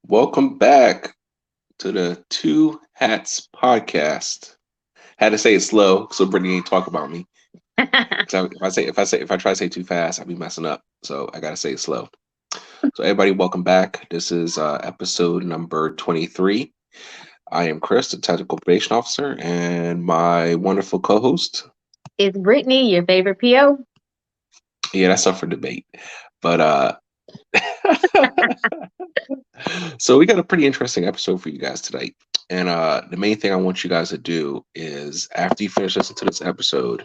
Welcome back to the Two Hats podcast. Had to say it slow so Brittany ain't talk about me. 'Cause if I try to say too fast, I'll be messing up. So I gotta say it slow. So everybody, welcome back. This is episode number 23. I am Chris, the technical probation officer, and my wonderful co-host. Is Brittany your favorite PO? Yeah, that's up for debate. But so we got a pretty interesting episode for you guys tonight. And the main thing I want you guys to do is after you finish listening to this episode,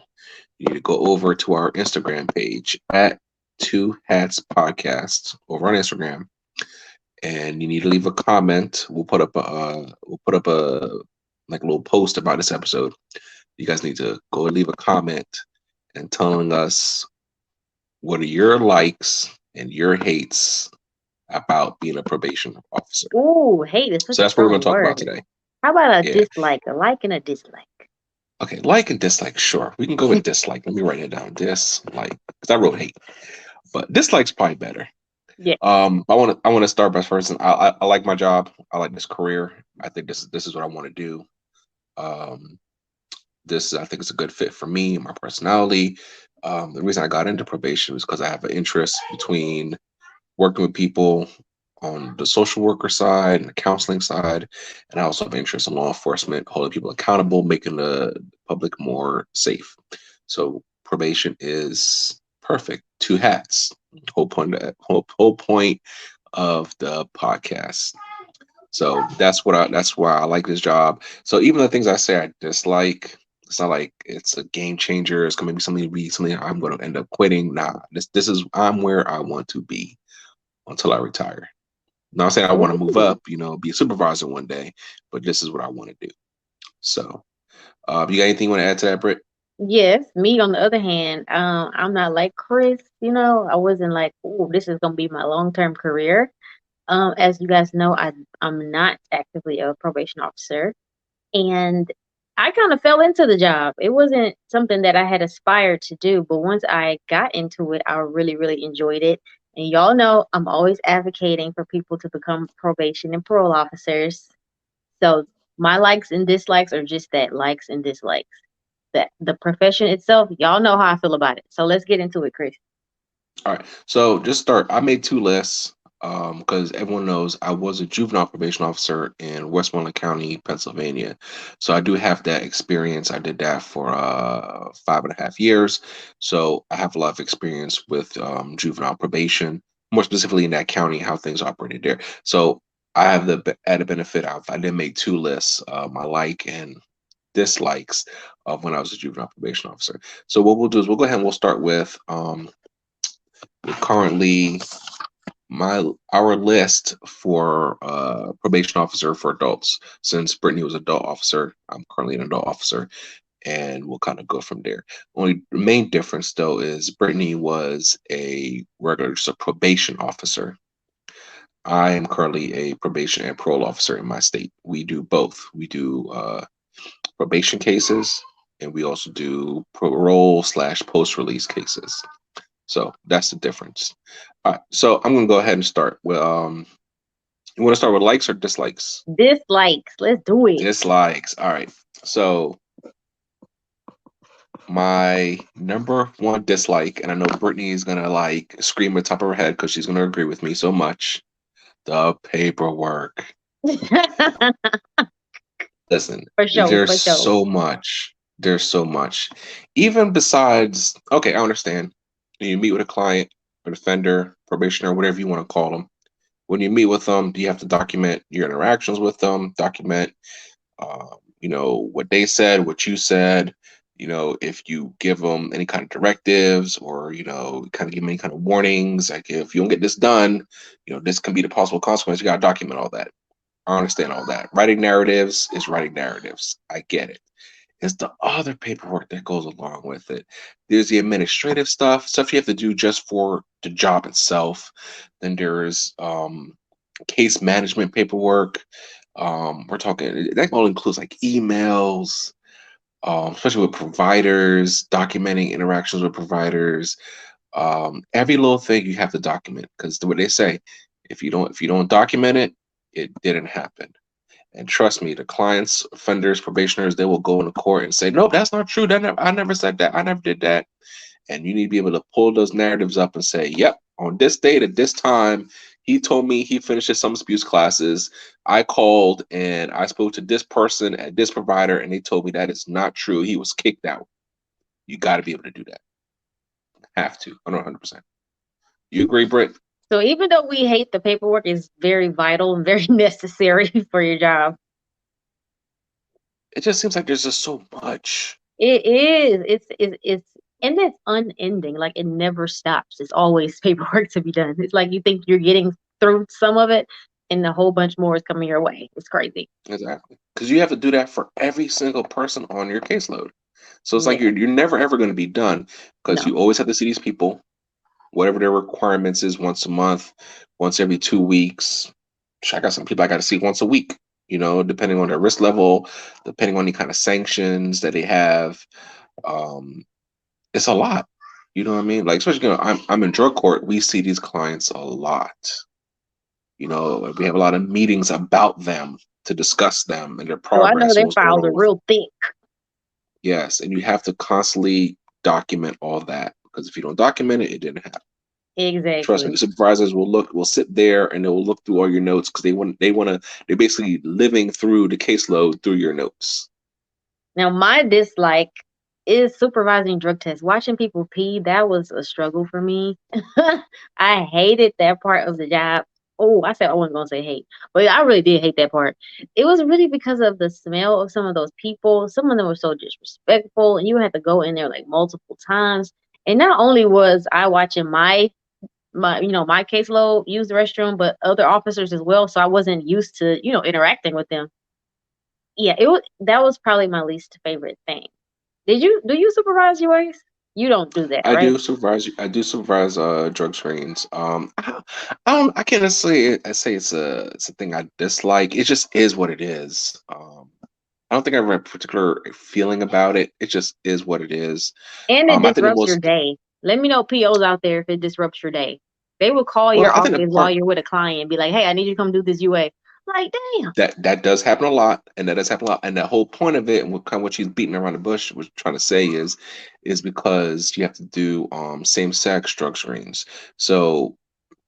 you need to go over to our Instagram page at Two Hats Podcast over on Instagram, and you need to leave a comment. We'll put up a like a little post about this episode. You guys need to go and leave a comment and telling us what are your likes and your hates about being a probation officer. Ooh, hate is such So a that's what we're going strong to talk about word. today. How about a Yeah. dislike, a like and a dislike? Okay. Like and dislike. Sure. We can go with dislike. Let me write it down. Dislike. Because I wrote hate. But dislike's probably better. Yeah. I want to start by first. I like my job. I like this career. I think this is what I want to do. Um, this I think it's a good fit for me, my personality. The reason I got into probation was because I have an interest between working with people on the social worker side and the counseling side, and I also have interest in law enforcement, holding people accountable, making the public more safe. So probation is perfect. Two hats. Whole point of the podcast. So that's why I like this job. So even the things I say I dislike, it's not like it's a game changer. It's gonna be something I'm gonna end up quitting. Nah, this is I'm where I want to be until I retire. Not saying I want to move Ooh. up, be a supervisor one day, but this is what I want to do. So, you got anything you want to add to that, Britt? Yes, me on the other hand, I'm not like Chris, I wasn't like, oh, this is gonna be my long-term career. As you guys know, I'm not actively a probation officer. And I kind of fell into the job. It wasn't something that I had aspired to do, but once I got into it, I really, really enjoyed it. And y'all know I'm always advocating for people to become probation and parole officers. So my likes and dislikes are just that, likes and dislikes. That the profession itself, y'all know how I feel about it. So let's get into it, Chris. All right. So just start. I made two lists because everyone knows I was a juvenile probation officer in Westmoreland County, Pennsylvania. So I do have that experience. I did that for 5.5 years. So I have a lot of experience with juvenile probation, more specifically in that county, how things operated there. So I have the added benefit of I did make two lists, my like and dislikes of when I was a juvenile probation officer. So what we'll do is we'll go ahead and we'll start with currently my our list for probation officer for adults. Since Brittany was adult officer, I'm currently an adult officer, and we'll kind of go from there. Only main difference though is Brittany was a regular so probation officer. I am currently a probation and parole officer in my state. We do both. We do probation cases, and we also do parole slash post release cases. So that's the difference. All right, so I'm gonna go ahead and start. You want to start with likes or dislikes? Dislikes, let's do it. Dislikes. All right. So my number one dislike, and I know Brittany is gonna like scream at the top of her head because she's gonna agree with me so much. The paperwork. Listen, For sure, there's for sure. so much. There's so much. Even besides, okay, I understand. You meet with a client, a defender, probationer, whatever you want to call them. When you meet with them, you have to document your interactions with them, document, what they said, what you said. If you give them any kind of directives or kind of give them any kind of warnings, like if you don't get this done, this can be the possible consequence. You got to document all that. I understand all that. Writing narratives is writing narratives. I get it. It's the other paperwork that goes along with it. There's the administrative stuff you have to do just for the job itself. Then there's case management paperwork. We're talking that all includes like emails, especially with providers, documenting interactions with providers. Every little thing you have to document because what they say, if you don't document it, It didn't happen. And trust me, the clients, offenders, probationers, they will go into court and say, "No, that's not true. I never said that. I never did that." And you need to be able to pull those narratives up and say, "Yep, on this date at this time, he told me he finished his substance abuse classes. I called and I spoke to this person at this provider, and they told me that is not true. He was kicked out." You got to be able to do that. Have to. 100%. You agree, Britt? So even though we hate the paperwork, is very vital and very necessary for your job. It just seems like there's just so much. It is. It's and it's unending. Like it never stops. It's always paperwork to be done. It's like you think you're getting through some of it, and a whole bunch more is coming your way. It's crazy. Exactly. Because you have to do that for every single person on your caseload. So it's like Yeah. you're never ever going to be done because No. you always have to see these people, whatever their requirements is, once a month, once every 2 weeks. I got some people I got to see once a week, depending on their risk level, depending on the kind of sanctions that they have. Um, it's a lot. You know what I mean? Like, especially, I'm in drug court. We see these clients a lot. We have a lot of meetings about them to discuss them and their Oh, I know progress and their what's going files on are with them. real thick. Yes, and you have to constantly document all that because if you don't document it, it didn't happen. Trust me, Exactly. the supervisors will sit there and they will look through all your notes because they're basically living through the caseload through your notes. Now, my dislike is supervising drug tests. Watching people pee, that was a struggle for me. I hated that part of the job. Oh, I said I wasn't gonna say hate, but I really did hate that part. It was really because of the smell of some of those people. Some of them were so disrespectful, and you had to go in there like multiple times. And not only was I watching my caseload use the restroom, but other officers as well. So I wasn't used to interacting with them. Yeah, that was probably my least favorite thing. Do you supervise UAs? You don't do that, right? I do supervise drug screens. I can't necessarily say it's a thing I dislike. It just is what it is. I don't think I have a particular feeling about it. It just is what it is. And it I think the disrupts your most day. Let me know POs out there if it disrupts your day. They will call well, your I think the office while part you're with a client and be like, "Hey, I need you to come do this UA." Like, damn. that does happen a lot, and that does happen a lot. And the whole point of it, and what she's beating around the bush was trying to say is because you have to do same sex drug screens. So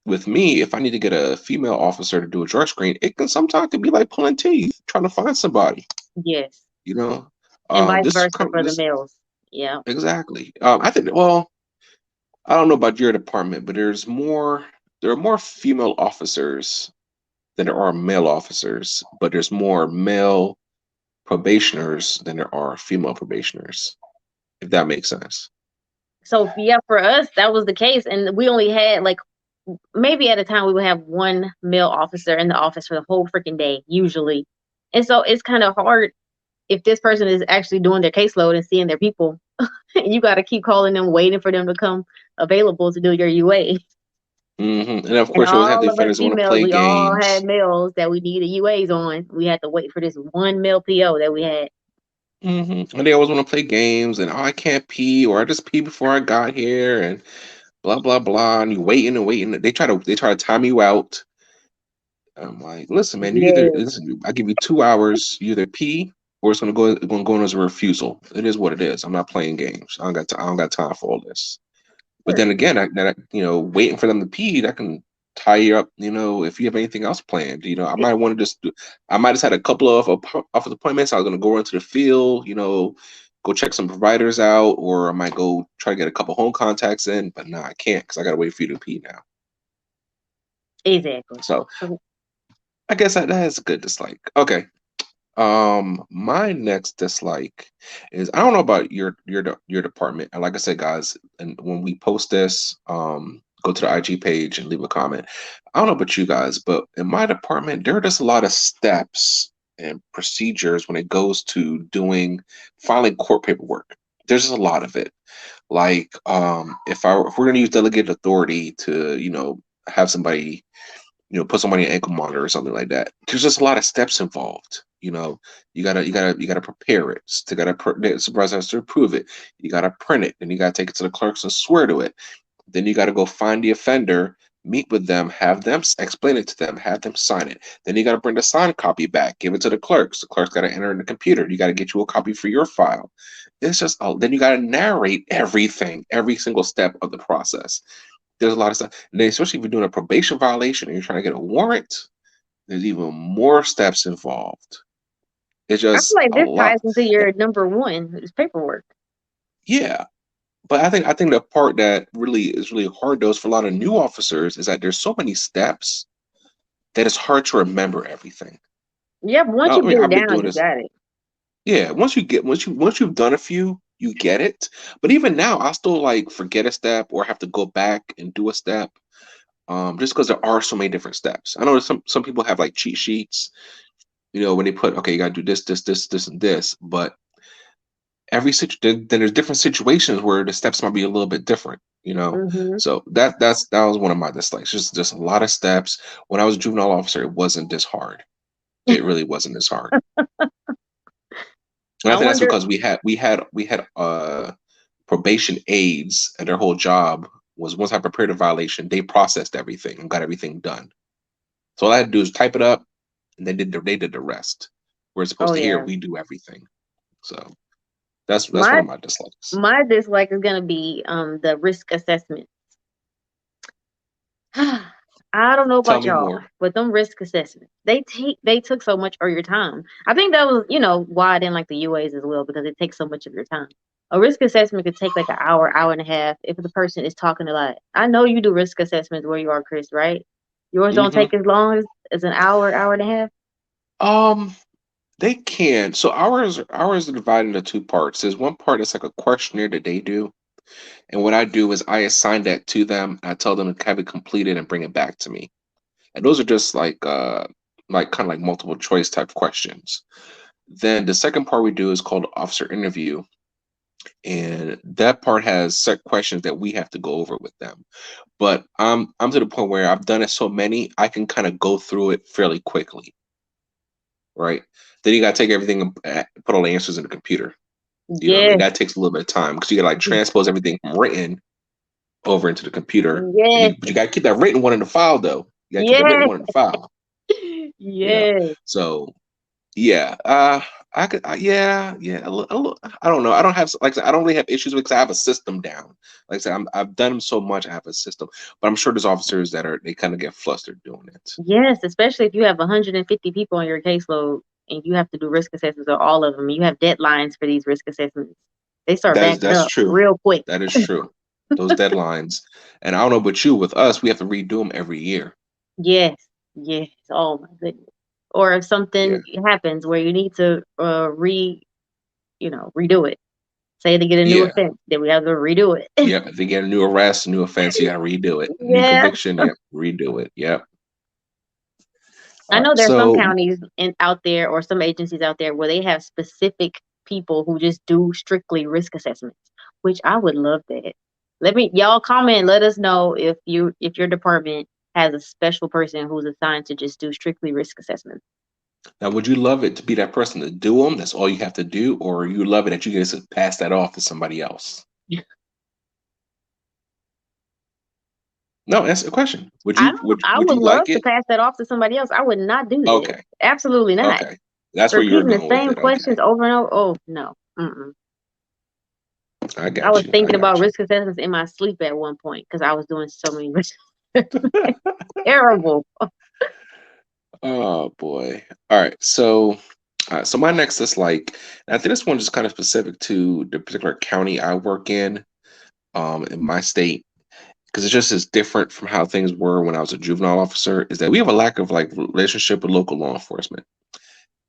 with me, if I need to get a female officer to do a drug screen, it can sometimes be like pulling teeth trying to find somebody. Yes. You know, And vice this versa for the this males. Yeah. exactly. I think. Well, I don't know about your department, but there are more female officers than there are male officers, but there's more male probationers than there are female probationers, if that makes sense. So yeah, for us that was the case, and we only had like maybe at a time we would have one male officer in the office for the whole freaking day usually, and so it's kind of hard if this person is actually doing their caseload and seeing their people. You got to keep calling them, waiting for them to come available to do your UA. And of And course, you always have the all of us offenders who want to females, play we all had games. males that we needed UAs on. We had to wait for this one male PO that we had. And they always want to play games, and I can't pee, or I just pee before I got here, and blah blah blah. And you waiting and waiting. They try to time you out. I'm like, listen, man, Yes. I give you 2 hours. You either pee or it's gonna go in as a refusal. It is what it is. I'm not playing games. I don't got time for all this. But then Sure. again, waiting for them to pee, that can tie you up. If you have anything else planned, I might have had a couple of office appointments. I was gonna go into the field, go check some providers out, or I might go try to get a couple home contacts in. But no, I can't because I gotta wait for you to pee now. Exactly. So So, I guess that is a good dislike. Okay. My next dislike is I don't know about your department. And like I said, guys, and when we post this, go to the IG page and leave a comment. I don't know about you guys, but in my department, there are just a lot of steps and procedures when it goes to doing filing court paperwork. There's just a lot of it. Like, if we're gonna use delegated authority to, have somebody put somebody on ankle monitor or something like that. There's just a lot of steps involved. You gotta prepare it. The supervisor has to approve it. You gotta print it, and you gotta take it to the clerks and swear to it. Then you gotta go find the offender, meet with them, have them explain it to them, have them sign it. Then you got to bring the signed copy back, give it to the clerks. The clerks got to enter in the computer. You got to get you a copy for your file. It's just, oh, then you got to narrate everything, every single step of the process. There's a lot of stuff. And then especially if you're doing a probation violation and you're trying to get a warrant, there's even more steps involved. It's I feel just like a this lot. ties into your number one is paperwork. Yeah. But I think the part that really is really hard though is for a lot of new officers is that there's so many steps that it's hard to remember everything. Yeah, but once I you mean, get it I've been down, doing you this. got it. Yeah, once you've done a few, you get it. But even now, I still like forget a step or have to go back and do a step. Just because there are so many different steps. I know some people have like cheat sheets, when they put, okay, you gotta do this, this, this, this, and this, but then there's different situations where the steps might be a little bit different. Hmm. So that was one of my dislikes. Just a lot of steps. When I was a juvenile officer, it wasn't this hard. It really wasn't this hard. And I I think that's wonder. because we had probation aides, and their whole job was once I prepared a violation, they processed everything and got everything done. So all I had to do is type it up, and they did the rest. We're Oh supposed to hear yeah, we do everything. So that's one my of my dislikes. my dislike is gonna be the risk assessment. I don't know Tell about me y'all, more. but them risk assessments, they took so much of your time. I think that was, why I didn't like the UAs as well, because it takes so much of your time. A risk assessment could take like an hour, hour and a half if the person is talking a lot. I know you do risk assessments where you are, Chris, right? Yours don't Hmm. take as long as an hour, hour and a half. Um, they can. So ours are divided into two parts. There's one part that's like a questionnaire that they do, and what I do is I assign that to them. And I tell them to have it completed and bring it back to me. And those are just like kind of like multiple choice type questions. Then the second part we do is called officer interview, and that part has set questions that we have to go over with them. But I'm to the point where I've done it so many, I can kind of go through it fairly quickly, right? Then you got to take everything and put all the answers in the computer. You know what I mean? Yes, That takes a little bit of time because you got to like transpose everything from written over into the computer, and yes, but you got to keep that written one in the file though. You got to keep the written yes, one in the file. You know, yes, so yeah, I could, yeah. I don't know. I don't have, like I said, I don't really have issues with because I have a system down. Like I said, I've done them so much. I have a system, but I'm sure there's officers that they kind of get flustered doing it. yes. Especially if you have 150 people on your caseload and you have to do risk assessments of all of them. You have deadlines for these risk assessments. They start backing That's up true. real quick. That is true. Those deadlines, and I don't know about you. With us, we have to redo them every year. Yes, yes. Oh my goodness. Or if Yeah, something happens where you need to redo it. Say they get a new yeah, offense, then we have to redo it. yep. If they get a new arrest, a new offense, you got to redo it. New Yeah. conviction, yep, redo it. Yep. I All right. know there's some So counties out there or some agencies out there where they have specific people who just do strictly risk assessments, which I would love that. Let me y'all comment, let us know if your department has a special person who's assigned to just do strictly risk assessments. now, would you love it to be that person to do them? That's all you have to do, or you love it that you get to pass that off to somebody else? No, that's a question. Would I you don't would I would would you love like to it? pass that off to somebody else. I would not do that. Okay, Absolutely not. okay, that's where you're Repeating the going with same it. Okay, questions over and over. Oh no. Mm-mm. I I got was you. I thinking about got you. risk assessments in my sleep at one point because I was doing so many risk. Terrible. Oh boy. All right. So my next is like, and I think this one is kind of specific to the particular county I work in my state, because it just is different from how things were when I was a juvenile officer. Is that we have a lack of like relationship with local law enforcement.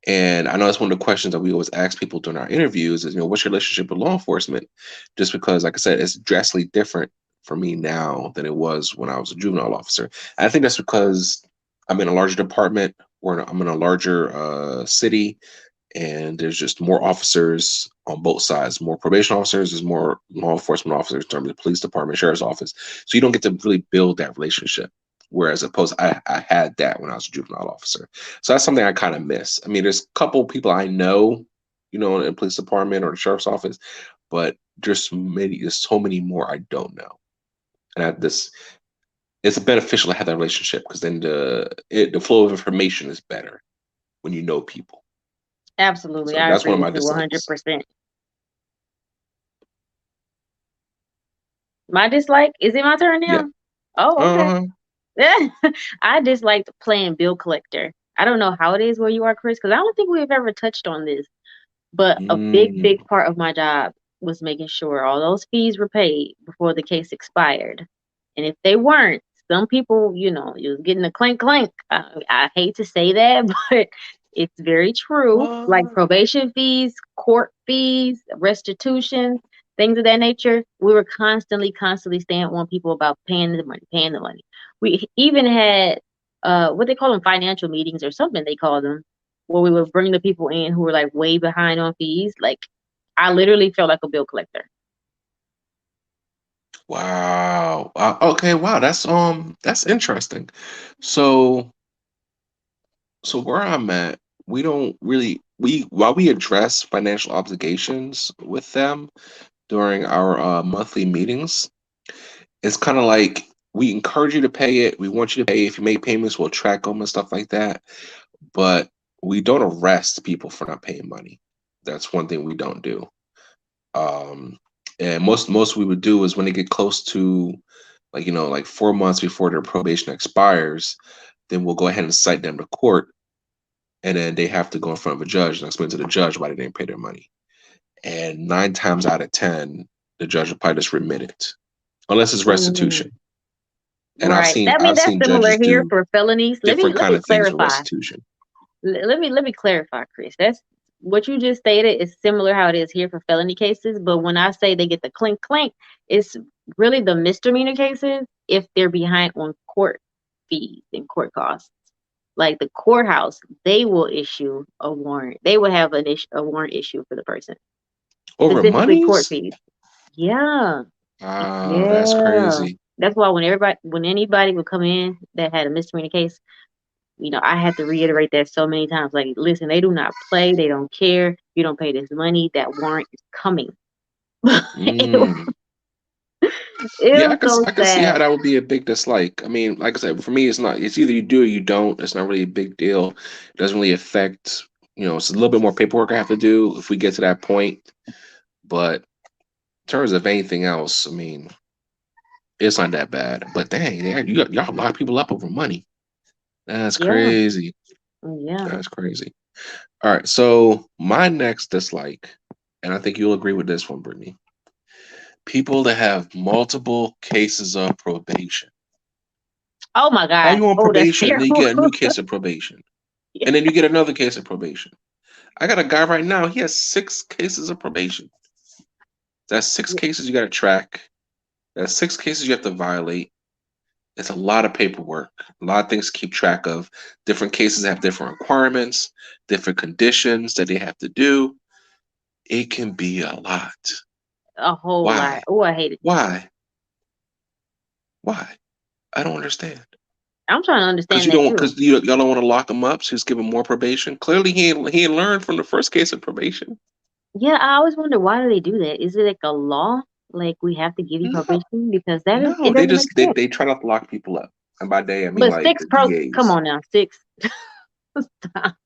And I know that's one of the questions that we always ask people during our interviews is, what's your relationship with law enforcement? Just because, like I said, it's drastically different for me now than it was when I was a juvenile officer. And I think that's because I'm in a larger department or I'm in a larger city, and there's just more officers on both sides. More probation officers, there's more law enforcement officers in terms of the police department, sheriff's office. So you don't get to really build that relationship. Whereas opposed, I had that when I was a juvenile officer. So that's something I kind of miss. I mean, there's a couple people I know, in the police department or the sheriff's office, but there's so many more I don't know. And I, this it's beneficial to have that relationship because then the flow of information is better when you know people. Absolutely, So I that's agree one of with my you dislikes. 100%. My dislike, is it my turn Yeah. now? Oh, okay. Uh-huh. I disliked playing bill collector. I don't know how it is where you are, Chris, because I don't think we've ever touched on this. But a big, Mm. big part of my job was making sure all those fees were paid before the case expired. And if they weren't, some people, you was getting a clink clink. I hate to say that, but it's very true. Like What? probation fees, court fees, restitutions, things of that nature. We were constantly, constantly staying on people about paying the money, paying the money. We even had what they call them financial meetings or something they call them where we would bring the people in who were like way behind on fees. Like I literally felt like a bill collector. Wow. Okay, wow, that's interesting. So so where I'm at, we don't really we while we address financial obligations with them during our monthly meetings, it's kind of like we encourage you to pay it. We want you to pay. If you make payments, we'll track them and stuff like that. But we don't arrest people for not paying money. That's one thing we don't do. Um, and most we would do is when they get close to like 4 months before their probation expires, then we'll go ahead and cite them to court, and then they have to go in front of a judge and explain to the judge why they didn't pay their money. And 9 times out of 10, the judge will probably just remit it, unless it's Mm, restitution. And I've right. seen I mean I've that's seen similar judges here do for felonies. Let me different let kind me of things for clarify. restitution. Let me clarify, Chris. That's what you just stated is similar how it is here for felony cases. But when I say they get the clink clink, it's really the misdemeanor cases if they're behind on court fees and court costs. Like the courthouse, they will issue a warrant. They will have a warrant issue for the person, Over specifically court monies? fees. Yeah, Wow, that's yeah. crazy. That's why when anybody would come in that had a misdemeanor case, I had to reiterate that so many times. Like, listen, they do not play. They don't care. You don't pay this money. That warrant is coming. it, was, Mm. it Yeah, was so I can see how sad. that would be a big dislike. I mean, like I said, for me, it's not. It's either you do or you don't. It's not really a big deal. It doesn't really affect. It's a little bit more paperwork I have to do if we get to that point. But in terms of anything else, I mean, it's not that bad. But dang, y'all lock people up over money. That's Yeah, crazy. yeah. That's crazy. All right, so my next dislike, and I think you'll agree with this one, Brittany. People that have multiple cases of probation. Oh my How God. you on Oh, that's probation and then you terrible. get a new case of probation, and then you get another case of probation. I got a guy right now. He has 6 cases of probation. That's six Yeah. cases you got to track. That's 6 cases you have to violate. It's a lot of paperwork, a lot of things to keep track of. Different cases have different requirements, different conditions that they have to do. It can be a lot. A whole lot. Why? Oh, I hate it. Why? Why? I don't understand. I'm trying to Because understand that too. y'all don't want to lock him up, so he's giving more probation. Clearly, he ain't learned from the first case of probation. Yeah, I always wonder why do they do that? Is it like a law? Like we have to give you No, probation because that is it no, they doesn't make just sense. they try not to lock people up, and by they I mean But like six the pros, come DAs. on now, six. Stop.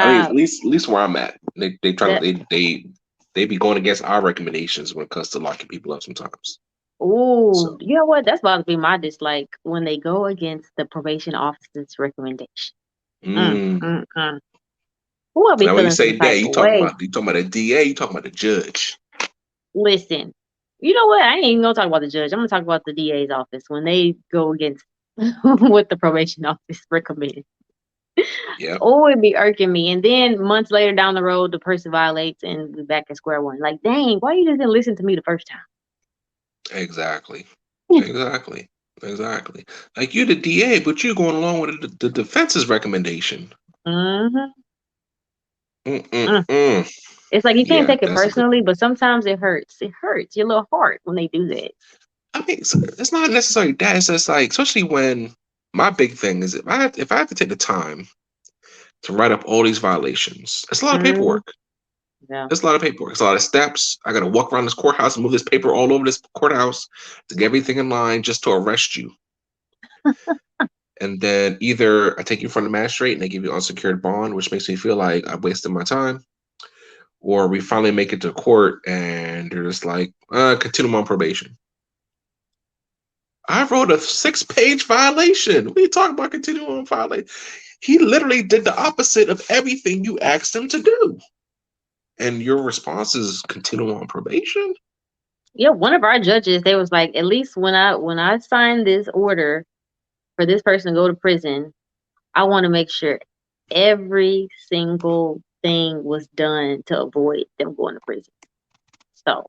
I mean, at Stop. least where I'm at, they try to That. they be going against our recommendations when it comes to locking people up sometimes. Oh, So, you know what? That's about to be my dislike when they go against the probation officer's recommendation. Mm, mm. mm, mm. Ooh, I'll be Now when you feeling some say type that, of way. you talking about a DA, you talking about the judge. Listen, you know what? I ain't even gonna talk about the judge. I'm gonna talk about the DA's office when they go against what the probation office recommends. Yep, Oh, it'd be irking me. And then months later down the road, the person violates and we back at square one. Like, dang, why you just didn't listen to me the first exactly, time? exactly, exactly. Like you're the DA, but you're going along with the defense's recommendation. hmm Mm-mm-mm. It's like you can't Yeah, take it that's a good personally, one. but sometimes it hurts. It hurts your little heart when they do that. I mean, it's not necessarily that. It's just like, especially when my big thing is if I have to take the time to write up all these violations, it's a lot of Mm, paperwork. Yeah. It's a lot of paperwork. It's a lot of steps. I got to walk around this courthouse and move this paper all over this courthouse to get everything in line just to arrest you. And then either I take you in front of the magistrate and they give you unsecured bond, which makes me feel like I wasted my time, or we finally make it to court and they're just like, continue on probation. I wrote a 6-page violation. What are you talking about continuing on violation? He literally did the opposite of everything you asked him to do. And your response is continue on probation? Yeah, one of our judges, they was like, at least when I sign this order for this person to go to prison, I want to make sure every single thing was done to avoid them going to prison. So,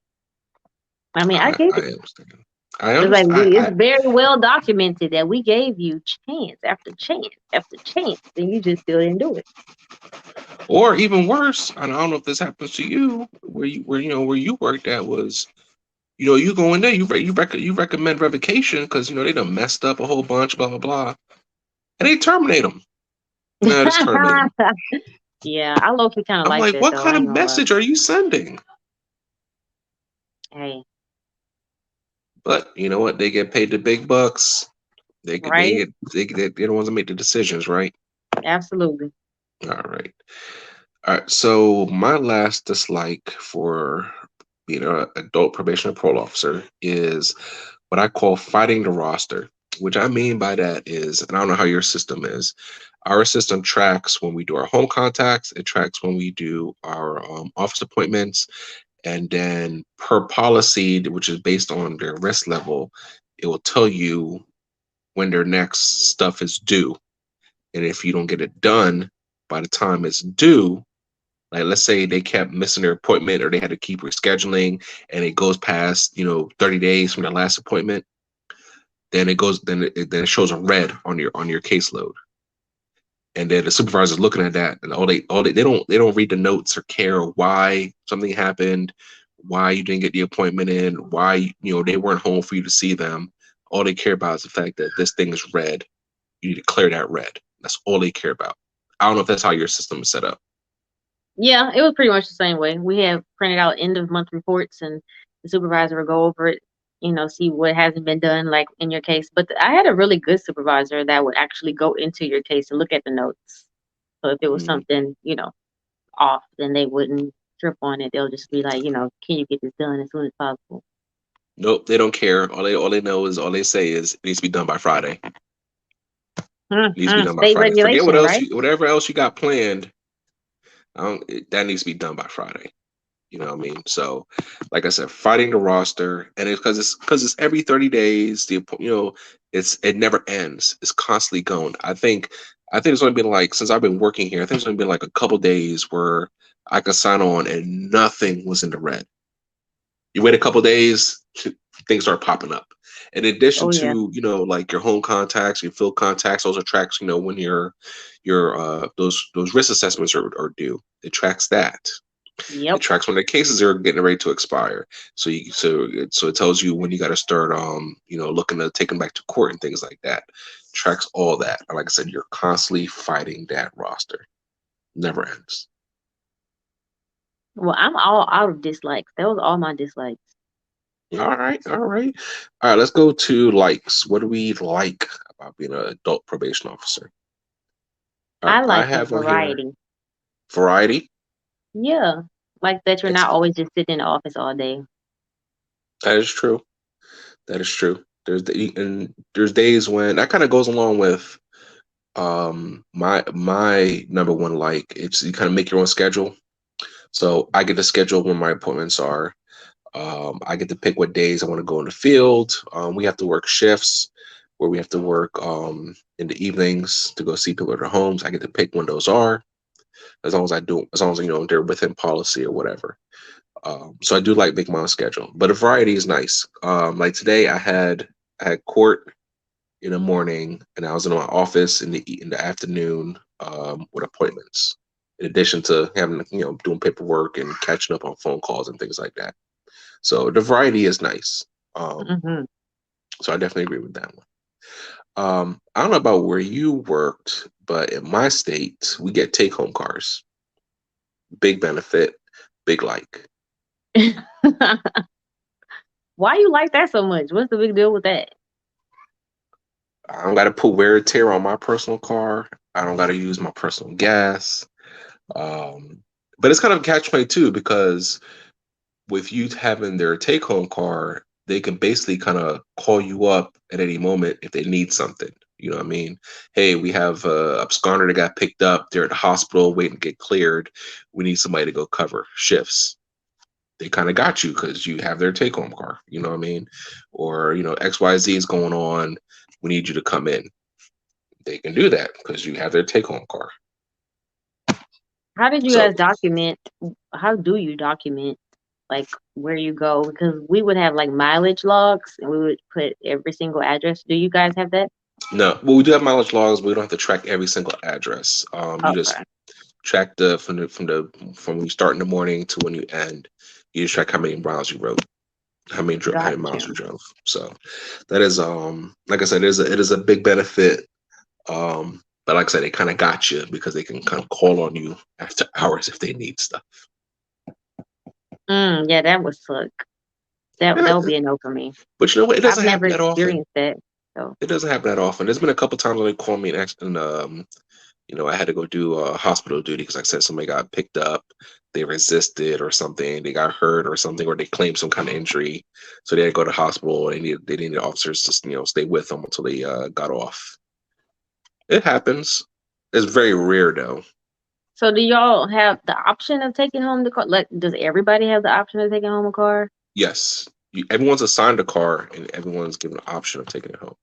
I mean, I get I it. understand. I It's like understand. it's very well documented that we gave you chance after chance after chance, and you just still didn't do it. Or even worse, and I don't know if this happens to you, where you worked at was, you go in there, you recommend revocation because they done messed up a whole bunch, blah blah blah, and they terminate them. No, just terminate them. Yeah, I low key kind of I'm like like, that what though. kind I of ain't gonna lie. message are you sending? Hey, But you know what? They get paid the big bucks. right? They're the ones that make the decisions, right? Absolutely. All right. All right. So my last dislike for being an adult probation or parole officer is what I call fighting the roster. Which I mean by that is, and I don't know how your system is. Our system tracks when we do our home contacts. It tracks when we do our office appointments, and then per policy, which is based on their risk level, it will tell you when their next stuff is due. And if you don't get it done by the time it's due, like let's say they kept missing their appointment or they had to keep rescheduling and it goes past, 30 days from the last appointment, then it shows a red on your caseload. And then the supervisor's looking at that and they don't read the notes or care why something happened, why you didn't get the appointment in, why they weren't home for you to see them. All they care about is the fact that this thing is red. You need to clear that red. That's all they care about. I don't know if that's how your system is set up. Yeah, it was pretty much the same way. We have printed out end of month reports, and the supervisor will go over it, see what hasn't been done, like in your case. But I had a really good supervisor that would actually go into your case and look at the notes. So if it was Mm. something, off, then they wouldn't trip on it. They'll just be like, can you get this done as soon as possible? Nope, they don't care. All they know is all they say is it needs to be done by Friday. It needs to be done by State Friday. Forget regulation, right? whatever else you got planned. That needs to be done by Friday. You know what I mean? So, like I said, fighting the roster, and it's every 30 days. It never ends. It's constantly going. I think it's only been like since I've been working here. I think it's only been like a couple days where I could sign on and nothing was in the red. You wait a couple days, things start popping up. In addition Oh yeah. to like your home contacts, your field contacts, those are tracks. When your those risk assessments are due. It tracks that. It Yep. tracks when the cases are getting ready to expire. So it tells you when you got to start looking to take them back to court and things like that. Tracks all that. And like I said, you're constantly fighting that roster. Never ends. Well, I'm all out of dislikes. That was all my dislikes. All right, all right. All right, let's go to likes. What do we like about being an adult probation officer? All right, I I like the have on here variety. variety. Yeah. Like that you're It's not always just sitting in the office all day. that is true. That is true. There's days when that kind of goes along with my number one like it's you kind of make your own schedule. So I get to schedule when my appointments are. I get to pick what days I want to go in the field. We have to work shifts where we have to work in the evenings to go see people at their homes. I get to pick when those are, as long as they're within policy or whatever. So I do like making my own schedule, but a variety is nice. Like today, I had court in the morning, and I was in my office in the afternoon with appointments. In addition to having doing paperwork and catching up on phone calls and things like that. So the variety is nice. Um, Hmm. so I definitely agree with that one. I don't know about where you worked, but in my state, we get take home cars. Big benefit. Big like. Why you like that so much? What's the big deal with that? I don't got to put wear and tear on my personal car. I don't got to use my personal gas. Um, but it's kind of a catch 22 because with you having their take home car, they can basically kind of call you up at any moment if they need something. You know what I mean? Hey, we have a absconder that got picked up. They're at the hospital waiting to get cleared. We need somebody to go cover shifts. They kind of got you because you have their take home car. You know what I mean? Or, XYZ is going on. We need you to come in. They can do that because you have their take home car. How did you So guys document? How do you document like where you go? Because we would have like mileage logs and we would put every single address. Do you guys have that? no, well, we do have mileage logs, but we don't have to track every single address. You just Okay, track the from when you start in the morning to when you end. You just track how many miles you rode, how many miles gotcha. you drove. So that is like I said, it is a big benefit. But like I said, they kind of got you because they can kind of call on you after hours if they need stuff. Yeah, that would suck. Yeah, That would be a no for me. but you know what? It I've doesn't never happen that often. experienced that. So, It doesn't happen that often. There's been a couple times when they call me and I had to go do hospital duty because, like I said, somebody got picked up, they resisted or something, they got hurt or something, or they claimed some kind of injury, so they had to go to hospital. They needed officers to stay with them until they got off. It happens. It's very rare though. so do y'all have the option of taking home the car? Like, does everybody have the option of taking home a car? Yes, everyone's assigned a car and everyone's given the option of taking it home.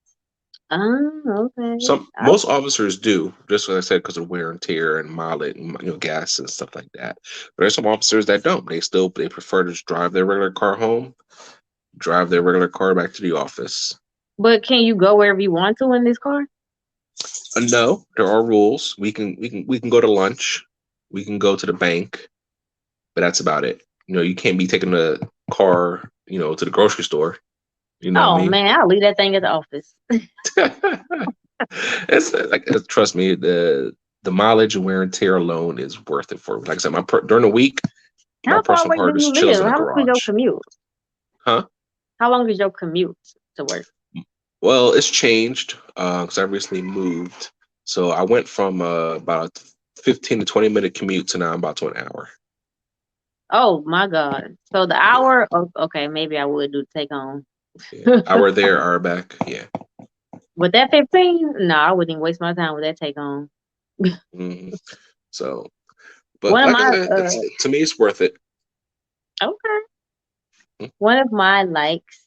Okay. Some most officers do, just as I said, because of wear and tear and mileage, and gas and stuff like that. But there's some officers that don't. They prefer to just drive their regular car home, drive their regular car back to the office. But can you go wherever you want to in this car? No, there are rules. We can go to lunch, we can go to the bank, but that's about it. You can't be taking the car, to the grocery store. You know what I Oh mean? man, I'll leave that thing at the office. It's like trust me, the mileage and wear and tear alone is worth it for me. Like I said, during the week, my How far personal away car do you just chills live? in the How long is your garage. commute? Huh? How long is your commute to work? Well, it's changed because I recently moved. So I went from about a 15 to 20 minute commute to now I'm about to an hour. Oh my God. So the Yeah, hour, okay, maybe I would do take home. yeah. Hour there, hour back. Yeah. With that 15, no, I wouldn't even waste my time with that take home. hmm So, but One of like I my said, to me, it's worth it. okay. One of my likes.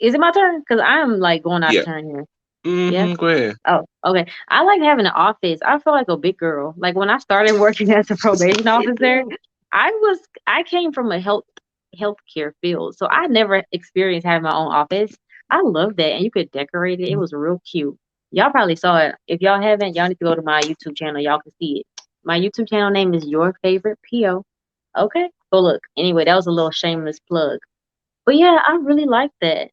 Is it my turn? Because I'm like going out of Yeah. turn here. Yeah. Go ahead. Oh, okay. I like having an office. I feel like a big girl. Like when I started working as a probation officer, I came from a healthcare field, so I never experienced having my own office. I love that, and you could decorate it. It was real cute. Y'all probably saw it. If y'all haven't, y'all need to go to my YouTube channel. Y'all can see it. My YouTube channel name is Your Favorite PO. Okay. So look. Anyway, that was a little shameless plug. But yeah, I really like that.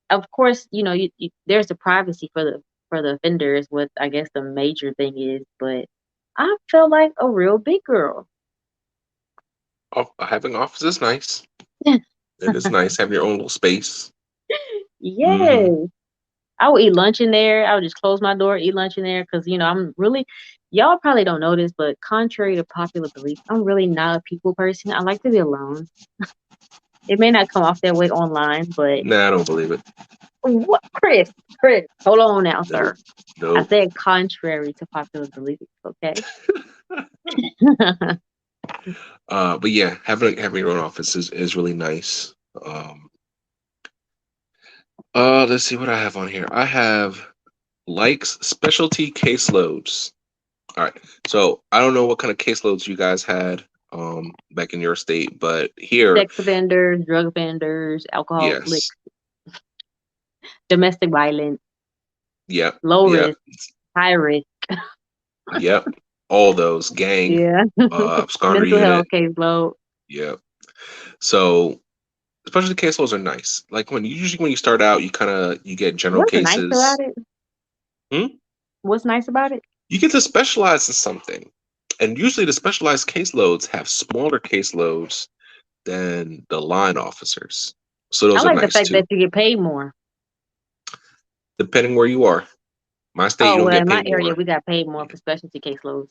Of course, there's the privacy for the offenders. What I guess the major thing is, but I felt like a real big girl. Having office is nice. It is nice having your own little space. hmm Yes, I would eat lunch in there. I would just close my door, eat lunch in there, because I'm really. Y'all probably don't know this, but contrary to popular belief, I'm really not a people person. I like to be alone. It may not come off that way online, but Nah, I don't believe it. what, Chris? Chris, hold on now, Nope. sir. I Nope. said contrary to popular belief, okay? But yeah, having your own office is really nice. Um, let's see what I have on here. I have likes specialty caseloads. All right. So I don't know what kind of caseloads you guys had back in your state, but here, Sex offenders, drug offenders, yes. alcoholics, domestic violence, Yep. low Yep. risk, high risk. Yep. All those gang, Yeah. absconder Mental health unit. caseload. Yep. So especially caseloads are nice. Like when you start out, you get general What's nice cases. about it? Hmm? What's nice about it? You get to specialize in something. And usually the specialized caseloads have smaller caseloads than the line officers. So I those are like the nice fact that too, you get paid more. depending where you are. My state, you Oh don't well, get in my paid area, more. we got paid more for specialty caseloads.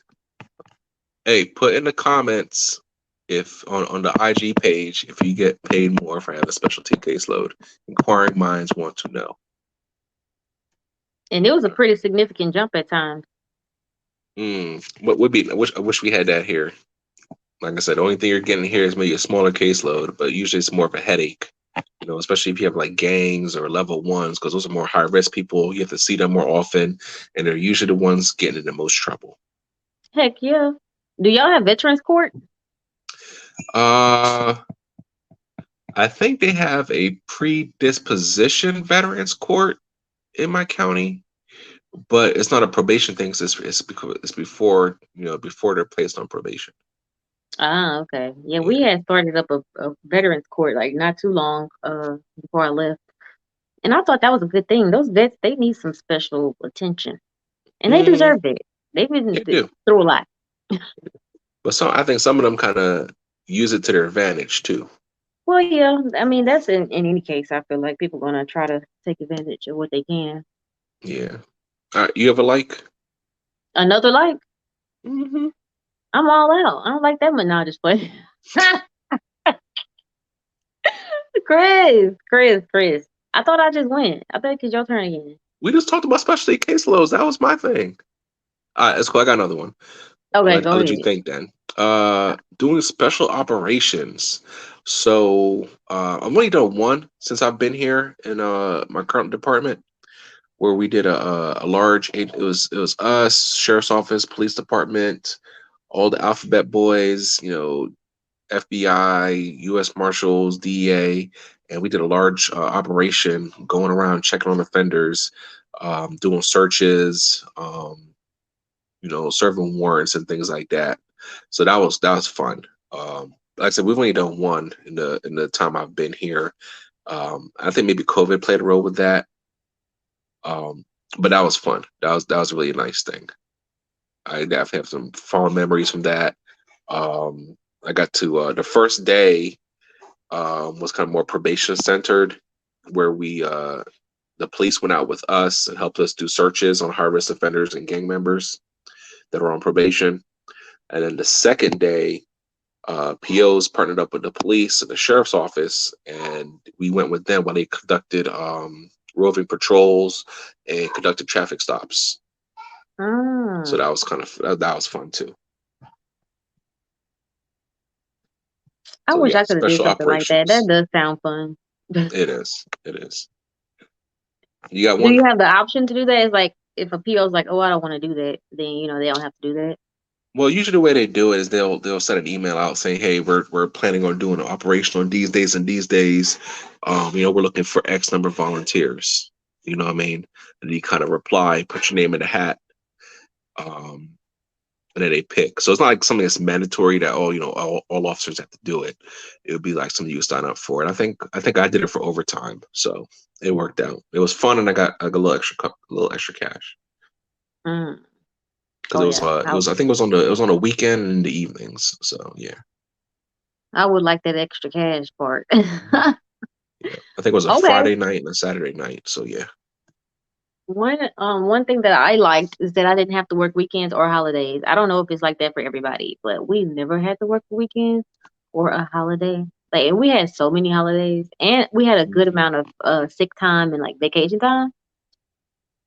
Hey, put in the comments if on the IG page if you get paid more for having a specialty caseload. Inquiring minds want to know. And it was a pretty significant jump at times. What would be? I wish we had that here. Like I said, the only thing you're getting here is maybe a smaller caseload, but usually it's more of a headache. Especially if you have like gangs or level ones, because those are more high risk people. You have to see them more often, and they're usually the ones getting in the most trouble. Heck yeah. Do y'all have veterans court? Uh, I think they have a predisposition veterans court in my county, but it's not a probation thing. So it's because it's before before they're placed on probation. Ah, okay. Yeah, we Yeah. had started up a veterans court like not too long before I left. And I thought that was a good thing. Those vets, they need some special attention. And they Mm, deserve it. They've been they do, through a lot. but I think some of them kind of use it to their advantage too. Well, yeah, I mean that's in any case. I feel like people gonna try to take advantage of what they can. Yeah. You ever like? Another like, Hmm. I'm all out. I don't like that menage play. Chris. I thought I just went. I thought it's your turn again. We just talked about specialty caseloads. That was my thing. All right, that's cool. I got another one. Okay, go I'll let you ahead. think then. Doing special operations. So I've only done one since I've been here in my current department, where we did a large. It was us, sheriff's office, police department, all the alphabet boys, FBI, U.S. Marshals, DEA, and we did a large operation going around checking on offenders, doing searches, serving warrants and things like that. So that was fun. Like I said, we've only done one in the time I've been here. I think maybe COVID played a role with that. Um, but that was fun. That was really a nice thing. I definitely have some fond memories from that. I got to the first day was kind of more probation centered, where the police went out with us and helped us do searches on high risk offenders and gang members that are on probation. And then the second day, POs partnered up with the police and the sheriff's office, and we went with them while they conducted roving patrols and conducted traffic stops. So Mm. that was that was fun too. I So wish yeah, I could have did special something like that. That operations. does sound fun. Do It is. It is. You got one? you have the option to do that? It's like if a PO's like, oh, I don't want to do that, then they don't have to do that. Well, usually the way they do it is they'll send an email out saying, "Hey, we're planning on doing an operation on these days and these days. We're looking for X number of volunteers." You know what I mean? And you kind of reply, put your name in the hat, um, and then they pick. So it's not like something that's mandatory that all officers have to do it. It would be like something you sign up for. And I think I did it for overtime, so it worked out. It was fun, and I got a little extra cash Mm. because Oh it was yeah, it was I think it was on a weekend and in the evenings. So yeah. I would like that extra cash part. Yeah, I think it was a Okay. Friday night and a Saturday night. So yeah. One thing that I liked is that I didn't have to work weekends or holidays. I don't know if it's like that for everybody, but we never had to work weekends or a holiday. Like, and we had so many holidays, and we had a good Mhm. amount of sick time and like vacation time.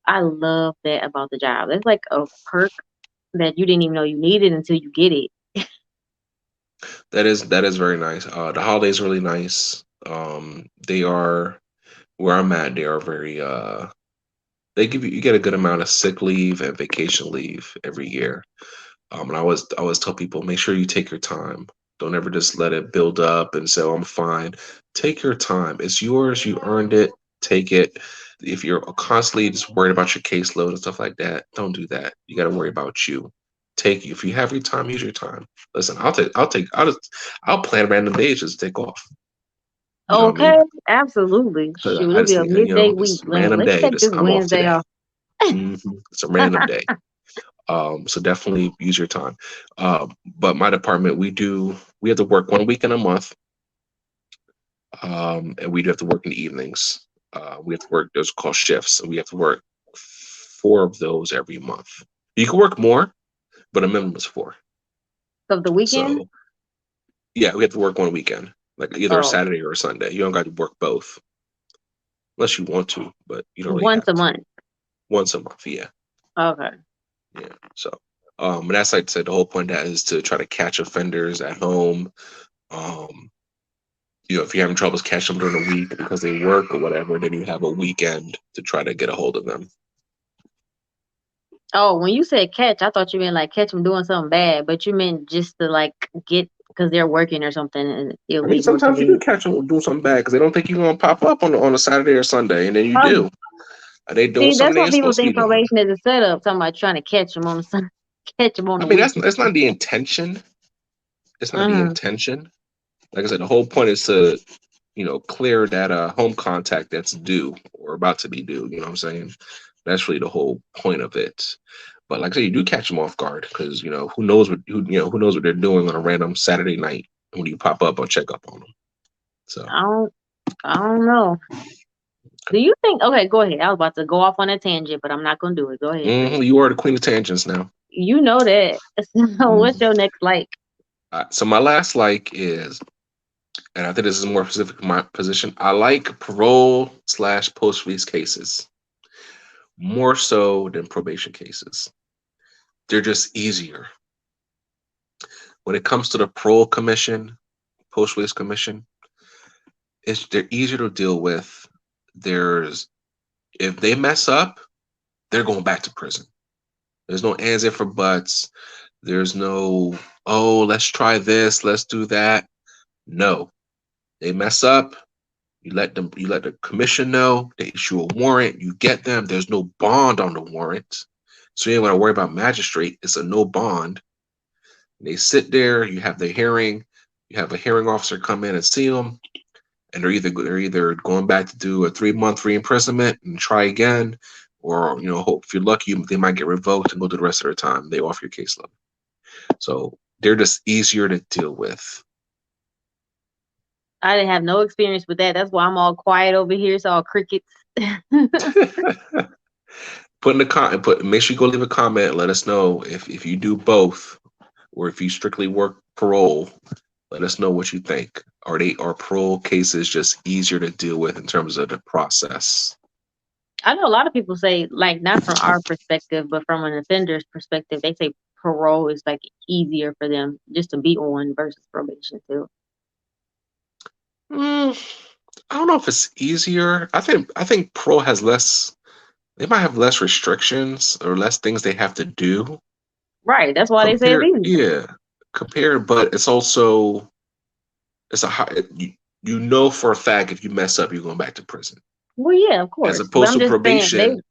I love that about the job. It's like a perk that you didn't even know you needed until you get it. That is very nice. The holidays are really nice. They are where I'm at. They are very. They give you get a good amount of sick leave and vacation leave every year. And I always tell people, make sure you take your time. Don't ever just let it build up and say, "Oh, I'm fine." Take your time. It's yours. You earned it. Take it. If you're constantly just worried about your caseload and stuff like that, don't do that. You got to worry about you. If you have your time, use your time. Listen, I'll plan random days just to take off. You know what I Okay, mean? absolutely. So Shoot, I it'll just be a need, midday this week. random Let's day. take Just this I'm off Wednesday today. off. It's a random day. So definitely use your time. But my department, we have to work 1 weekend a month, and we do have to work in the evenings. We have to work those called shifts, and we have to work 4 of those every month. You can work more, but a minimum is four. Of the weekend? So yeah, we have to work 1 weekend, like either a Oh, Saturday or a Sunday. You don't got to work both unless you want to, but you don't really once have a to. month. Once a month, yeah, Okay. yeah. So, and that's like I said, the whole point of that is to try to catch offenders at home. Um, if you're having troubles catching them during the week because they work or whatever, then you have a weekend to try to get a hold of them. Oh, when you said catch, I thought you meant like catch them doing something bad, but you meant just to like get because they're working or something and I mean, illegal to sometimes you do be. catch them doing something bad because they don't think you're gonna pop up on a Saturday or Sunday, and then you Oh, do. And they doing see, something that's they what ain't people supposed to be think doing. probation is a setup. Talking about trying to catch them on the sun, catch them on I the mean, weekend. that's not the intention. It's not the Mm-hmm. intention. Like I said, the whole point is to clear that home contact that's due or about to be due. You know what I'm saying? That's really the whole point of it. But like I said, you do catch them off guard because who knows what they're doing on a random Saturday night when you pop up or check up on them. So I don't, I don't know. Do you think? Okay, go ahead. I was about to go off on a tangent, but I'm not gonna do it. Go ahead, Chris. you are the queen of tangents now. You know that. So, what's Mhm. your next like? So my last like is, and I think this is more specific to my position. I like parole/post release cases more so than probation cases. They're just easier. When it comes to the parole commission, post release commission, they're easier to deal with. There's If they mess up, they're going back to prison. There's no ands if or buts. There's no, oh, let's try this, let's do that. No. They mess up, you let the commission know, they issue a warrant, you get them. There's no bond on the warrant. So you ain't gotta worry about magistrate. It's a no bond. They sit there, you have the hearing, you have a hearing officer come in and see them, and they're either going back to do a 3 month re-imprisonment and try again, or hope if you're lucky, they might get revoked and go through the rest of their time. They off your caseload. So they're just easier to deal with. I didn't have no experience with that. That's why I'm all quiet over here. It's all crickets. Put in the put make sure you go leave a comment. Let us know if you do both, or if you strictly work parole. Let us know what you think. Are parole cases just easier to deal with in terms of the process? I know a lot of people say, like, not from our perspective, but from an offender's perspective, they say parole is like easier for them just to be on versus probation too. Mm, I don't know if it's easier. I think parole has less. They might have less restrictions or less things they have to do Right. That's why they say it's compared. easier. Yeah, compared. But it's also it's a high. For a fact if you mess up, you're going back to prison. Well, yeah, of As course. But opposed I'm to just saying they. probation,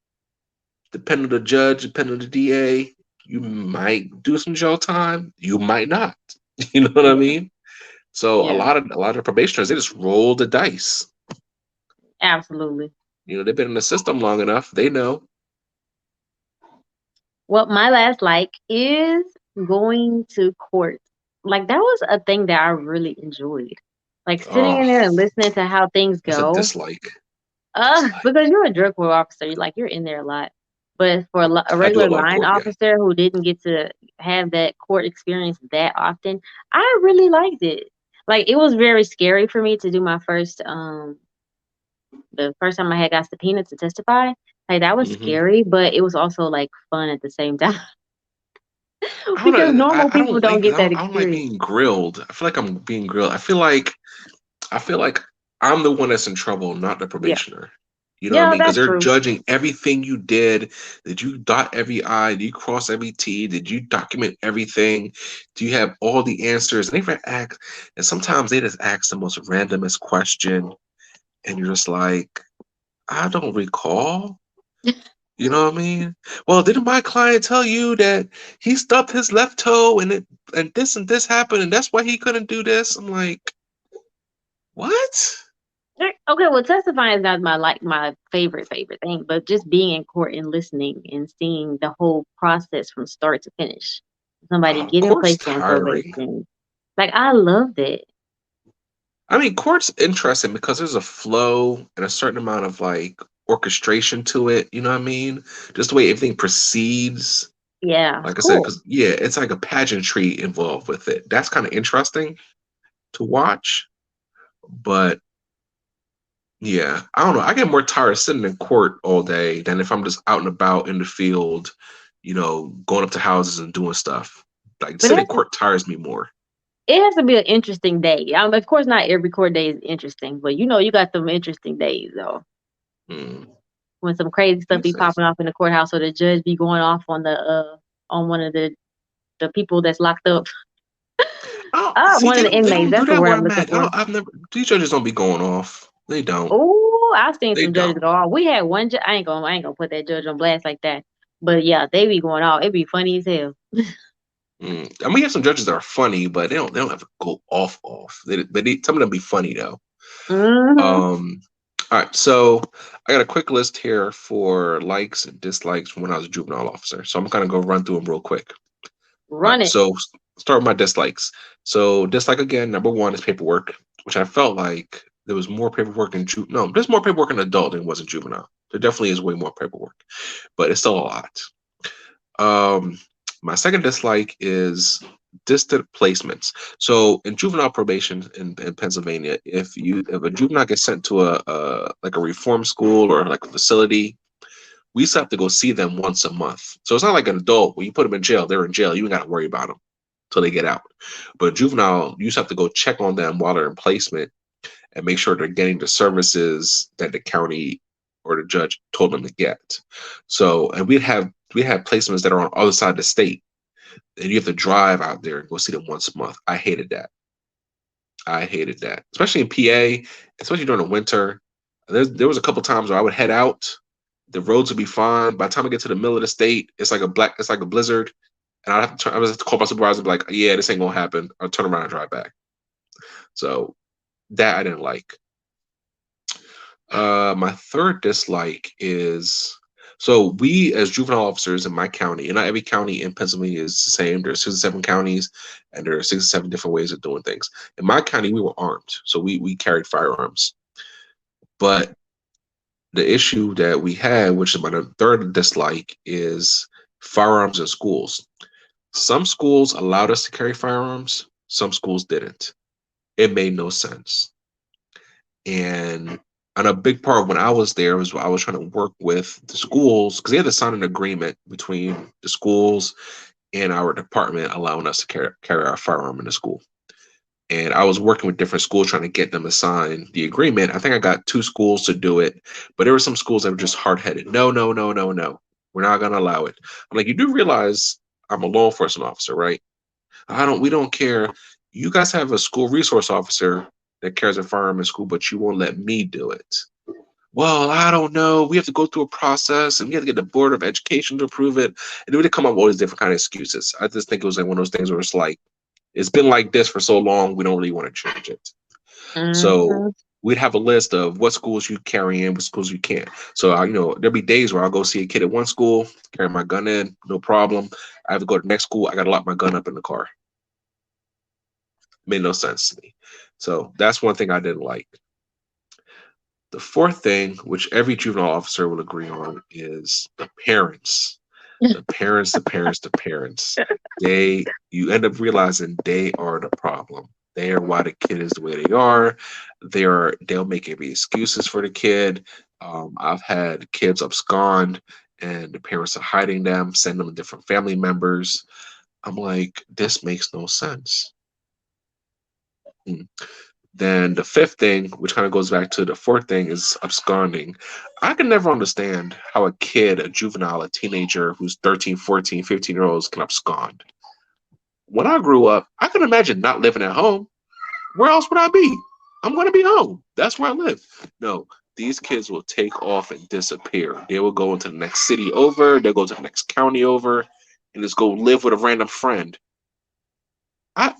depending on the judge, depending on the DA, you might do some jail time. You might not. You know what I Yeah, mean? So a yeah, lot of a lot of probationers, they just roll the dice. absolutely. They've been in the system long enough. They know. Well, my last like is going to court. Like that was a thing that I really enjoyed. Like sitting Oh, in there and listening to how things that's a go. dislike. Dislike. Because you're a drug court officer, you're in there a lot. But for a I do a regular lot of line court. Yeah. officer who didn't get to have that court experience that often, I really liked it. Like it was very scary for me to do my first the first time I had got subpoenaed to testify. Like that was hmm scary, but it was also like fun at the same time I don't because know. normal I don't people don't like because get that I don't like experience. being grilled. I feel like I'm being grilled. I feel like I'm the one that's in trouble, not the Yeah, probationer. You know what I yeah, mean? Because that's they're true. judging everything you did. Did you dot every I? Did you cross every T? Did you document everything? Do you have all the answers? And sometimes they just ask the most randomest question, and you're just like, I don't recall. You know what I mean? Well, didn't my client tell you that he stubbed his left toe and this happened and that's why he couldn't do this? I'm like, what? Okay, well, testifying is not my favorite thing, but just being in court and listening and seeing the whole process from start to finish. Somebody getting Court's placed on tiring. probation. Like I loved it. I mean, court's interesting because there's a flow and a certain amount of like orchestration to it. You know what I mean? Just the way everything proceeds. Yeah, it's Like I said, cool. because yeah, it's like a pageantry involved with it. That's kind of interesting to watch. But yeah, I don't know. I get more tired sitting in court all day than if I'm just out and about in the field, going up to houses and doing stuff. Like But sitting in court tires me more. it has to be an interesting day. Of course, not every court day is interesting, but you got some interesting days though. Hmm. When some crazy stuff You be say popping so. off in the courthouse, or the judge be going off on one of the people that's locked up. Oh, see, One they of the don't they inmates. don't do That's the that word where I'm I'm looking at. for. I've never these judges don't be going off. They don't. Oh, I've seen They some judges don't. go off. We had one. I ain't gonna put that judge on blast like that. But yeah, they be going off. It be funny as hell. And we have some judges that are funny, but they don't have to go off. Some of them be funny though. Hmm. Um, all right, so I got a quick list here for likes and dislikes from when I was a juvenile officer. So I'm gonna go run through them real quick. All right, Run it. so start with my dislikes. So dislike again, number one is paperwork, which I felt like there was more paperwork in no, there's more paperwork in adult than was in juvenile. There definitely is way more paperwork, but it's still a lot. Um, my second dislike is distant placements. So in juvenile probation in Pennsylvania, if a juvenile gets sent to a like a reform school or like a facility, we still have to go see them once a month. So it's not like an adult when you put them in jail, they're in jail. You ain't got to worry about them till they get out. But juvenile, you just have to go check on them while they're in placement and make sure they're getting the services that the county or the judge told them to get. So, and we have placements that are on the other side of the state, and you have to drive out there and go see them once a month. I hated that. I hated that, especially in PA, especially during the winter. There was a couple times where I would head out, the roads would be fine. By the time I get to the middle of the state, it's like a blizzard, and I would have to call my supervisor and be like, "Yeah, this ain't gonna happen." I'll turn around and drive back. So that I didn't like. My third dislike is so we as juvenile officers in my county, and not every county in Pennsylvania is the same. There's 67 counties, and there are 67 different ways of doing things. In my county, we were armed, so we carried firearms. But the issue that we had, which is my third dislike, is firearms in schools. Some schools allowed us to carry firearms, some schools didn't. It made no sense. And a big part of when I was there was I was trying to work with the schools because they had to sign an agreement between the schools and our department allowing us to carry our firearm in the school. And I was working with different schools trying to get them to sign the agreement. I think I got two schools to do it, but there were some schools that were just hard headed. No, no, no, no, no. We're not going to allow it. I'm like, you do realize I'm a law enforcement officer, right? We don't care. You guys have a school resource officer that carries a firearm in school, but you won't let me do it. Well, I don't know. We have to go through a process and we have to get the Board of Education to approve it. And they would come up with all these different kind of excuses. I just think it was like one of those things where it's like, it's been like this for so long, we don't really want to change it. So Hmm. we'd have a list of what schools you carry in, what schools you can't. So there'll be days where I'll go see a kid at one school, carry my gun in, no problem. I have to go to the next school, I gotta lock my gun up in the car. Made no sense to me. So that's one thing I didn't like. The fourth thing, which every juvenile officer will agree on, is the parents. The parents, the parents, the parents. You end up realizing they are the problem. They are why the kid is the way they are. They'll make every excuses for the kid. I've had kids abscond and the parents are hiding them, send them to different family members. I'm like, this makes no sense. Hmm. Then the fifth thing, which kind of goes back to the fourth thing, is absconding. I can never understand how a kid, a juvenile, a teenager who's 13, 14, 15 year olds can abscond. When I grew up, I can imagine not living at home. Where else would I be? I'm going to be home. That's where I live. No, these kids will take off and disappear. They will go into the next city over, they'll go to the next county over, and just go live with a random friend. I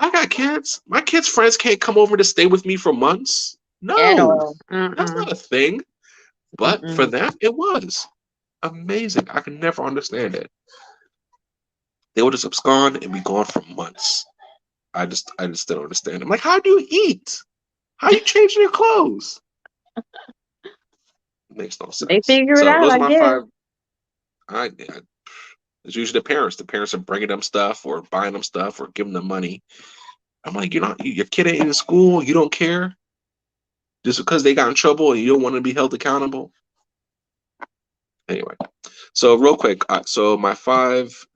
I got kids. My kids' friends can't come over to stay with me for months. at No, all. that's Mm-mm. not a thing. But for Mm-mm. them, it was amazing. I can never understand it. They would just abscond and be gone for months. I just don't understand. I'm like, how do you eat? How you changing your clothes? It makes no They sense. figure it So out, those I are my guess. five. It's usually the parents. The parents are bringing them stuff or buying them stuff or giving them money. I'm like, you're not. Your kid ain't in school. You don't care just because they got in trouble and you don't want to be held accountable. Anyway, so real quick, so my five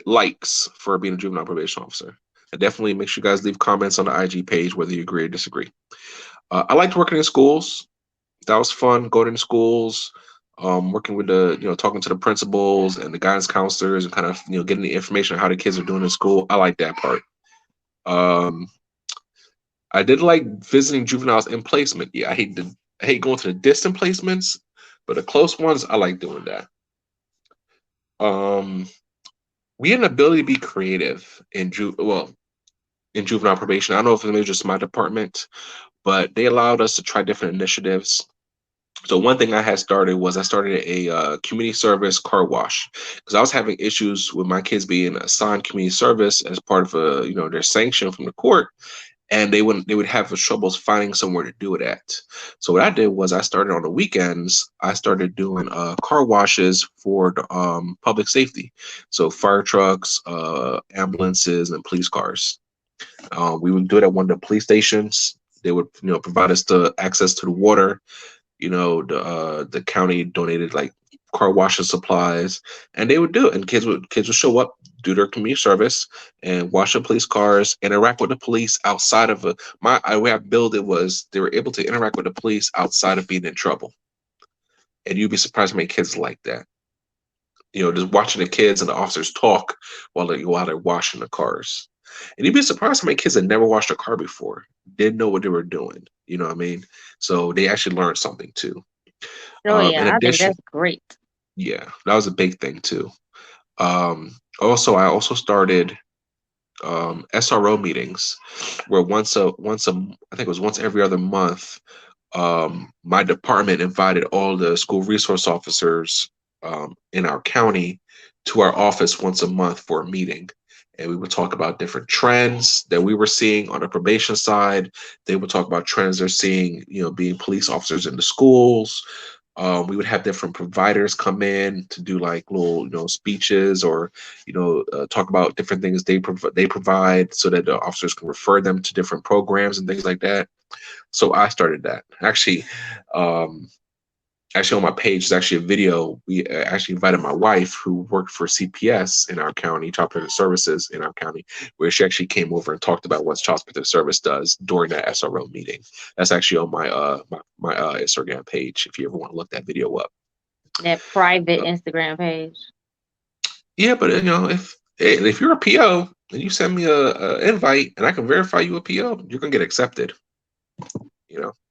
likes for being a juvenile probation officer. And definitely make sure you guys leave comments on the IG page whether you agree or disagree. I liked working in schools. That was fun. Going into schools, working with talking to the principals and the guidance counselors, and kind of getting the information on how the kids are doing in school. I like that part. Um, I did like visiting juveniles in placement. Yeah, I hate going to the distant placements, but the close ones, I like doing that. Um, we had an ability to be creative in juvenile probation. I don't know if it was just my department, but they allowed us to try different initiatives. So one thing I had started was I started a community service car wash because I was having issues with my kids being assigned community service as part of their sanction from the court, and they would have troubles finding somewhere to do it at. So what I did was I started on the weekends. I started doing car washes for the, public safety, so fire trucks, ambulances, and police cars. We would do it at one of the police stations. They would provide us the access to the water. The county donated like car washing supplies, and they would do it, and kids would show up, do their community service, and wash the police cars, interact with the police outside of the way I built it was they were able to interact with the police outside of being in trouble, and you'd be surprised how many kids like that. Just watching the kids and the officers talk while they're washing the cars. And you'd be surprised how many kids had never washed a car before, didn't know what they were doing. You know what I mean? So they actually learned something too. Oh In yeah, I think addition, that's great. yeah, that was a big thing too. I also started SRO meetings where I think it was once every other month. My department invited all the school resource officers in our county to our office once a month for a meeting. And we would talk about different trends that we were seeing on the probation side. They would talk about trends they're seeing, being police officers in the schools. We would have different providers come in to do like little, speeches or, talk about different things they provide so that the officers can refer them to different programs and things like that. So I started that. Um, actually on my page is actually a video. We actually invited my wife who worked for CPS in our county, Child Protective Services in our county, where she actually came over and talked about what Child Protective Service does during that SRO meeting. That's actually on my Instagram page if you ever want to look that video up. That private Uh, Instagram page. yeah, but if you're a PO and you send me a invite and I can verify you a PO, you're gonna get accepted.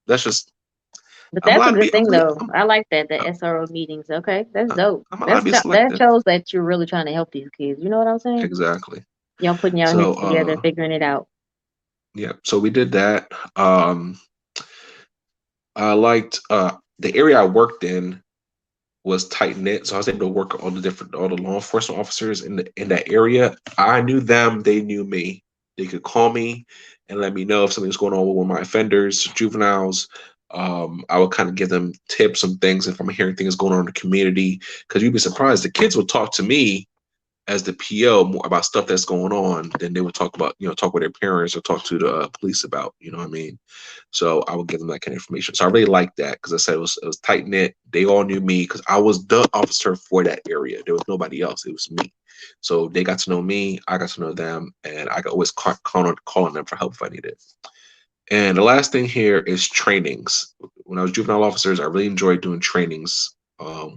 That's just But I'm that's a allowed to good be thing though. I like that, the SRO meetings. Okay, that's dope. I'm allowed to be That selective. shows that you're really trying to help these kids. You know what I'm saying? Exactly. Y'all putting y'all So heads together, figuring it out. yeah, so we did that. I liked the area I worked in was tight knit, so I was able to work with all the law enforcement officers in that area. I knew them, they knew me. They could call me and let me know if something's going on with one of my offenders, juveniles. I would kind of give them tips and things if I'm hearing things going on in the community. Because you'd be surprised, the kids would talk to me as the PO more about stuff that's going on than they would talk about, talk with their parents or talk to the police about, you know what I mean? So I would give them that kind of information. So I really liked that because I said it was tight knit. They all knew me because I was the officer for that area. There was nobody else. It was me. So they got to know me. I got to know them, and I could always call on them for help if I needed. And the last thing here is trainings. When I was juvenile officers, I really enjoyed doing trainings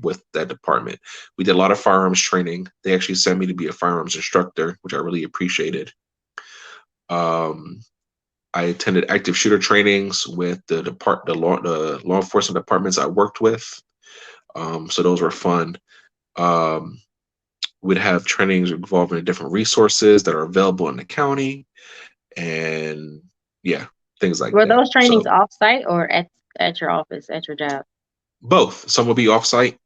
with that department. We did a lot of firearms training. They actually sent me to be a firearms instructor, which I really appreciated. Um, I attended active shooter trainings with the law enforcement departments I worked with. So those were fun. Um, we'd have trainings involving different resources that are available in the county, and yeah. things like Were that. those trainings So off site or at your office, at your job? both. Some will be offsite.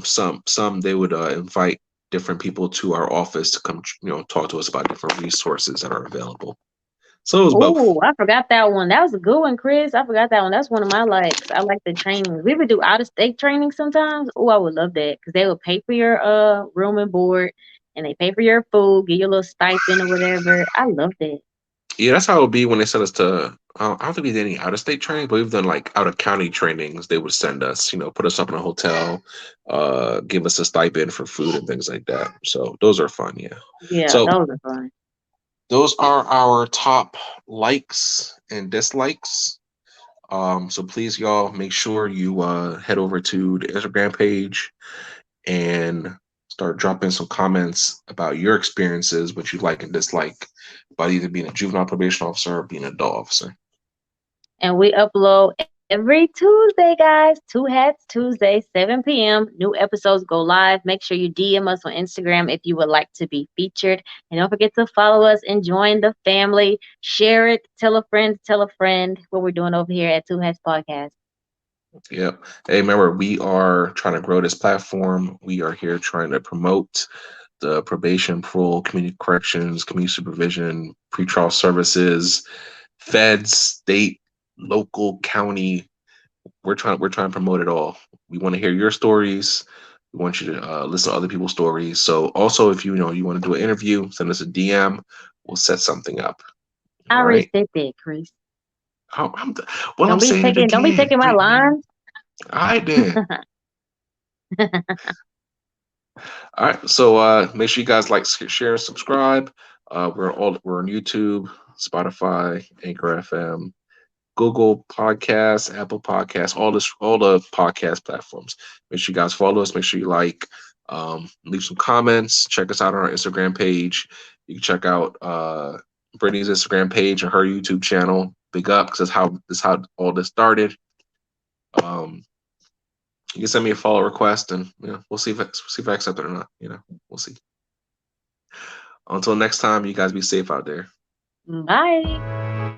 Some they would invite different people to our office to come, talk to us about different resources that are available. So it was both. Oh, I forgot that one. That was a good one, Chris. I forgot that one. That's one of my likes. I like the training. We would do out of state training sometimes. Oh, I would love that because they would pay for your room and board, and they pay for your food, give you a little stipend or whatever. I love that. Yeah, that's how it would be when they sent us to. I don't think we did any out of state training, but we've done like out of county trainings. They would send us, put us up in a hotel, give us a stipend for food and things like that. So those are fun, yeah. Yeah, So those are fun. those are our top likes and dislikes. So please, y'all, make sure you head over to the Instagram page and start dropping some comments about your experiences, what you like and dislike about either being a juvenile probation officer or being an adult officer. And we upload every Tuesday, guys. Two Hats Tuesday, 7 p.m. New episodes go live. Make sure you DM us on Instagram if you would like to be featured. And don't forget to follow us and join the family. Share it. Tell a friend what we're doing over here at Two Hats Podcast. Yep. Hey, remember, we are trying to grow this platform. We are here trying to promote the probation, parole, community corrections, community supervision, pretrial services, feds, state, local, county. We're trying to promote it all. We want to hear your stories. We want you to listen to other people's stories. So also, if you want to do an interview, send us a DM. We'll set something up. I All already right. said that, Chris. Well, I'm saying it Don't be again, taking my Brittany. lines. All right, then. All right. So make sure you guys like, share, and subscribe. We're on YouTube, Spotify, Anchor FM, Google Podcasts, Apple Podcasts, all the podcast platforms. Make sure you guys follow us. Make sure you like, leave some comments. Check us out on our Instagram page. You can check out Brittany's Instagram page and her YouTube channel. Big up, because that's how all this started. Um, you can send me a follow request, and we'll see if I accept it or not. We'll see. Until next time, you guys be safe out there. Bye.